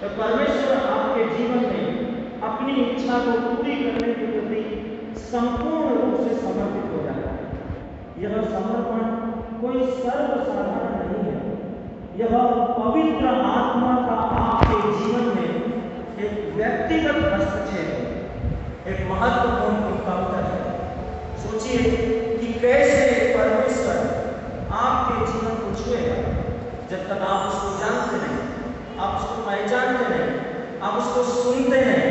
तो परमेश्वर आपके जीवन में अपनी इच्छा को पूरी करने के प्रति संपूर्ण रूप से समर्पित हो जाता है। यह समर्पण कोई सर्वसाधारण नहीं है। यह पवित्र आत्मा का आपके जीवन में एक व्यक्तिगत हस्तक्षेप है, एक महत्वपूर्ण उत्तम है। सोचिए कि कैसे परमेश्वर आपके जीवन को छुएगा। जब तक आप उसको जानते नहीं, आप उसको पहचानते नहीं, आप उसको सुनते नहीं,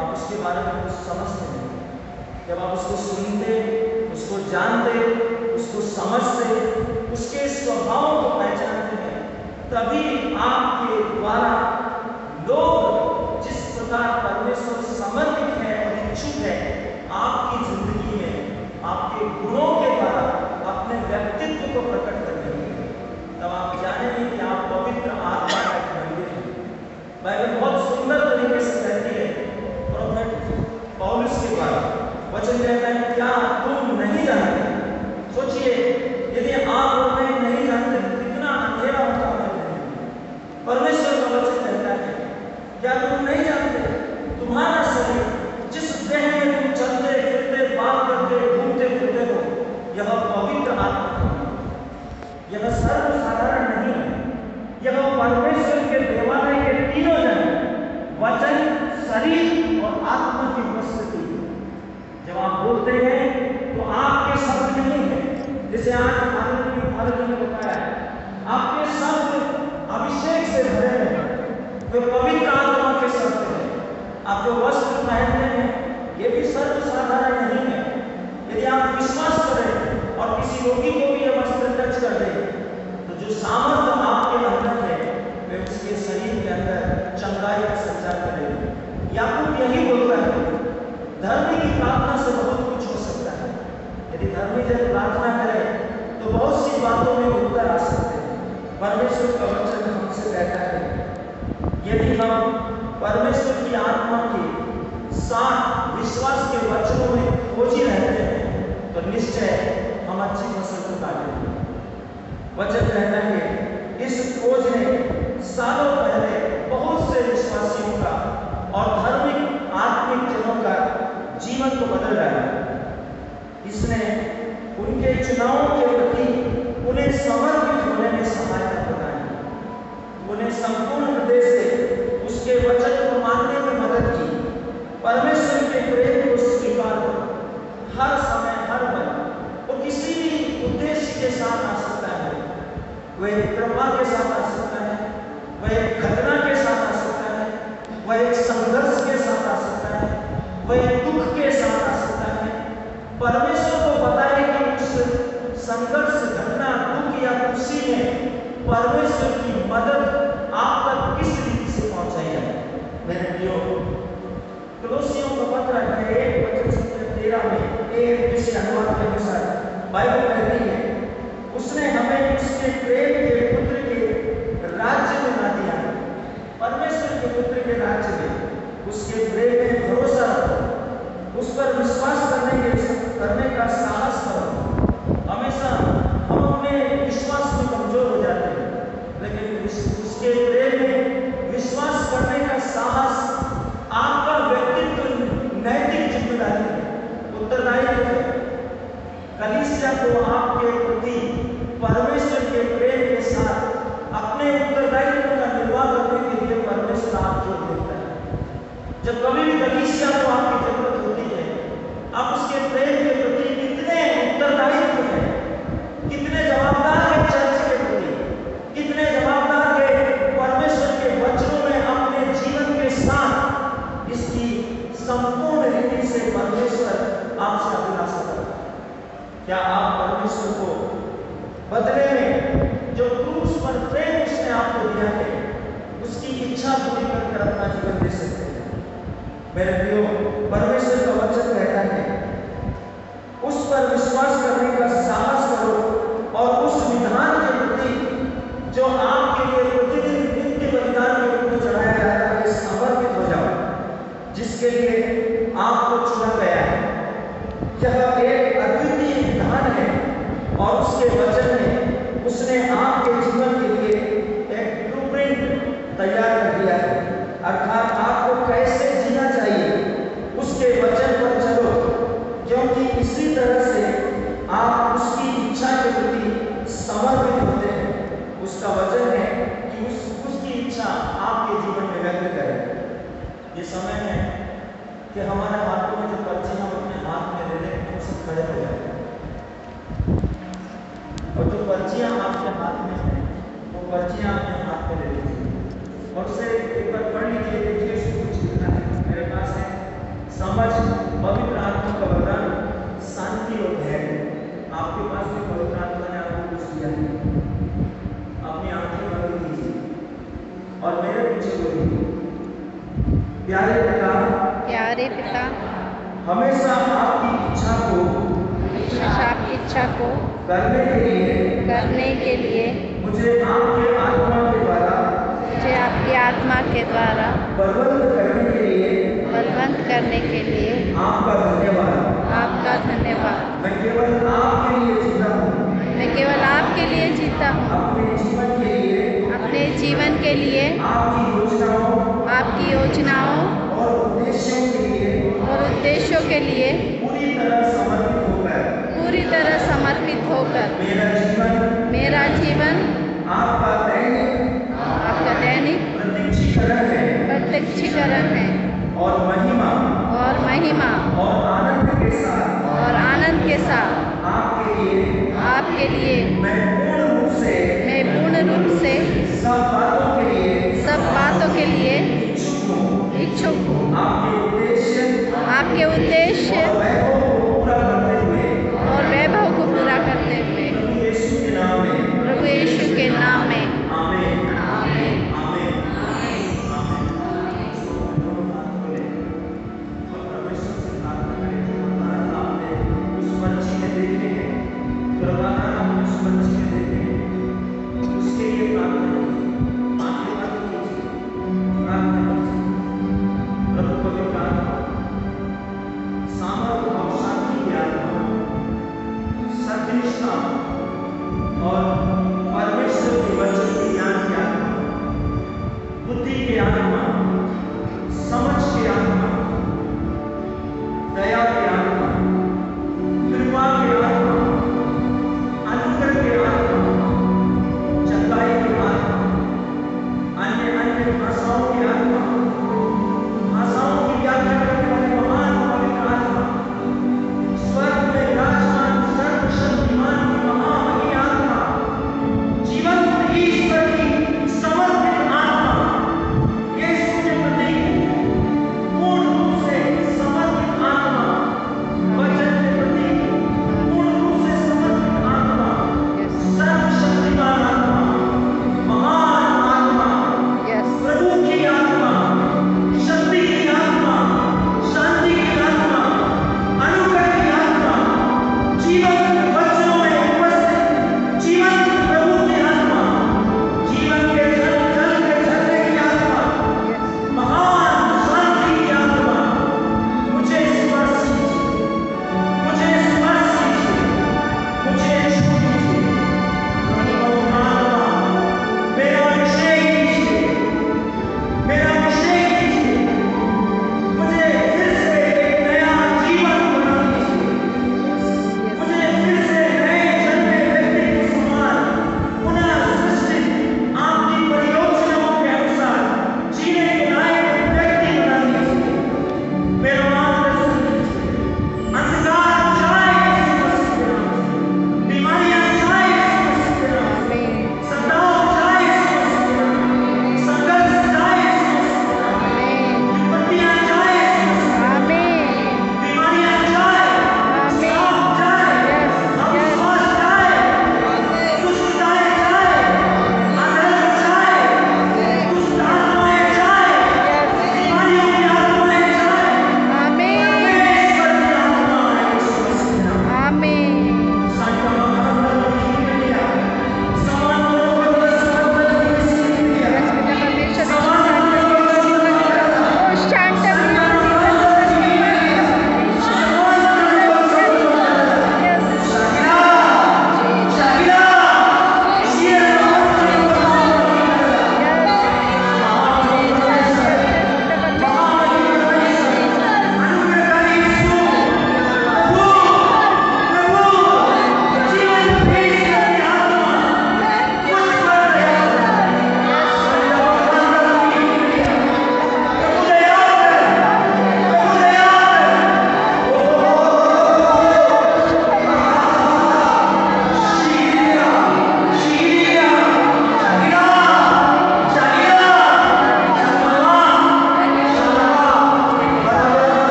आप उसके बारे में कुछ समझते नहीं। जब आप उसको सुनते, उसको जानते, उसको समझते, उसके स्वभाव को पहचानते हैं, तभी आपके द्वारा लोग जिस प्रकार परमेश्वर समर्पित है और इच्छुक है आपकी जिंदगी में आपके गुणों के द्वारा अपने व्यक्तित्व को प्रकट करने के, तब आप जानेंगे कि आप पवित्र आत्मा का एक मंदिर है। बाइबल बहुत सुंदर तरीके से कहती है प्रोफेट पौलुस के द्वारा। वचन कहता है, क्या तुम नहीं जानते? सोचिए, यदि आप और मैं नहीं जानते कितना अंधेरा होता है। परमेश्वर का वचन कहता है, क्या तुम नहीं जानते तुम्हारा शरीर जिस देह में तुम चलते फिरते बात करते घूमते फिरते हो, यह पवित्र आत्मा है। यह सर्वसाधारण नहीं है। यह परमेश्वर के देवालय के तीनों जन वचन, शरीर और आत्मा की उपस्थिति। जब आप बोलते हैं तो आपके शब्द नहीं है, जैसे आज भारत ने बताया, आपके शब्द अभिषेक से भरे हैं, वे पवित्र आत्मा के शब्द हैं। आप जो वस्त्र पहनते हैं ये भी सर्वसाधारण नहीं है। यदि आप विश्वास करें और किसी रोगी को भी यह वस्त्र टच कर दे, तो जो सामर्थ्य आपके अंदर है वे उसके शरीर के अंदर चंगाई का संचार करेगी। याकूब यही बोलता है, धर्मी की प्रार्थना से बहुत कुछ हो सकता है। यदि धर्मी जब प्रार्थना करे तो बहुत सी बातों में उत्तर आ सकते हैं। परमेश्वर का वचन हमसे कहता है, यदि हम परमेश्वर की आत्मा के साथ विश्वास के वचनों में खोजी रहते हैं तो निश्चय हम अच्छी फसल को काटेंगे। वचन कहता है, इस खोज ने सालों पहले बहुत से विश्वासियों का और धार्मिक आत्मिक जनों का जीवन को बदल डाला। इसने उनके चुनावों के प्रति उन्हें समर्पित होने में सहायता प्रदान, उन्हें संपूर्ण हृदय से उसके वचन को मानने में मदद की। परमेश्वर के प्रेम को स्वीकार करो। हर समय हर पल वो किसी भी उद्देश्य के साथ आ सकता है। वह एक कृपा के साथ आ सकता है, वह एक घटना के साथ आ सकता है, वह एक संघर्ष के साथ आ सकता है, वह एक दुख के साथ आ सकता है। परमेश्वर को पता है कि उस संघर्ष, घटना, दुख या खुशी में परमेश्वर की मदद आप तक किस रीति से पहुंचाई जाए। मेरे प्रियो, कोलोसियों का पत्र है 1:13 में एक विशेष अनुवाद के अनुसार बाइबल कहती है, उसने हमें उसके प्रेम के पुत्र के राज्य में ला दिया। परमेश्वर के पुत्र के राज्य में उसके प्रेम में भरोसा रखो, उस पर विश्वास करने का साहस करो। हमेशा हम अपने विश्वास में कमजोर हो जाते हैं, लेकिन उसके प्रेम में विश्वास करने का साहस आपका व्यक्तित्व नैतिक जिम्मेदारी है, उत्तरदायित्व है। कलीसिया को आपके प्रति परमेश्वर के प्रेम के साथ अपने उत्तरदायित्व का निर्वाह करने के लिए परमेश्वर आपको देता है। जब कभी भी कलीसिया को आपकी जरूरत होती है, आप उसके प्रेम के प्रति कितने उत्तरदायित्व है, कितने जवाबदार है चर्च के प्रति, कितने जवाबदार है परमेश्वर के वचनों में अपने जीवन के साथ। इसकी संपूर्ण रीति से परमेश्वर आपसे अभिलाषा करता है। क्या आप परमेश्वर को बदले में जो क्रूस पर प्रेम उसने आपको दिया है उसकी इच्छा पूरी कर अपना जीवन दे सकते हैं? मेरे प्रियो, परमेश्वर का वचन कहता है, उस पर विश्वास करने का साहस करो और उस विधान के प्रति जो आपके लिए प्रतिदिन नित्य बलिदान के रूप में चढ़ाया जाता है समर्पित हो जाओ, जिसके लिए आपको चुना गया है। यह एक अद्वितीय विधान है और उसके वचन में उसने आपके जीवन के लिए एक ब्लूप्रिंट तैयार कर दिया है। अर्थात आपको कैसे जीना चाहिए उसके वचन पर चलो, क्योंकि इसी तरह से आप उसकी इच्छा के प्रति समर्पित होते हैं। उसका वचन है कि उसकी इच्छा आपके जीवन में व्यक्त करें। ये समय है कि हमारे हाथों में जो पर्ची हम अपने हाथ में ले लें, हम सब खड़े हो जाते हैं, और जो पर्चियां आपके हाथ में हैं वो पर्चियां अपने हाथ में ले लीजिए और उसे एक बार पढ़ लीजिए, देखिए उसमें कुछ लिखना है। मेरे पास है समझ, पवित्र आत्मा का वरदान, शांति और धैर्य। आपके पास भी पवित्र आत्मा ने आपको कुछ दिया है। अपनी आंखें बंद कीजिए और मेरे पीछे बोलिए, प्यारे पिता, प्यारे पिता, हमेशा आपकी इच्छा को करने के लिए मुझे आपकी आत्मा के द्वारा बलवंत करने के लिए आपका धन्यवाद। मैं केवल आपके लिए जीता हूँ। अपने जीवन के लिए आपकी योजनाओं और उद्देश्यों के लिए पूरी तरह समर्पित होकर मेरा जीवन आपका दैनिक प्रत्यक्षीकरण है और महिमा और आनंद के साथ आपके लिए मैं पूर्ण रूप से सब बातों के लिए इच्छुक हूँ। आपके उद्देश्य और वैभव को पूरा करते हुए प्रभु यीशु के नाम में आमीन। और परमेश्वर के वचन के ज्ञान की आत्मा, बुद्धि की आत्मा, समझ की आत्मा, दया की आत्मा, कृपा की आत्मा, अनुग्रह की आत्मा, चंगाई की आत्मा, अन्य भाषा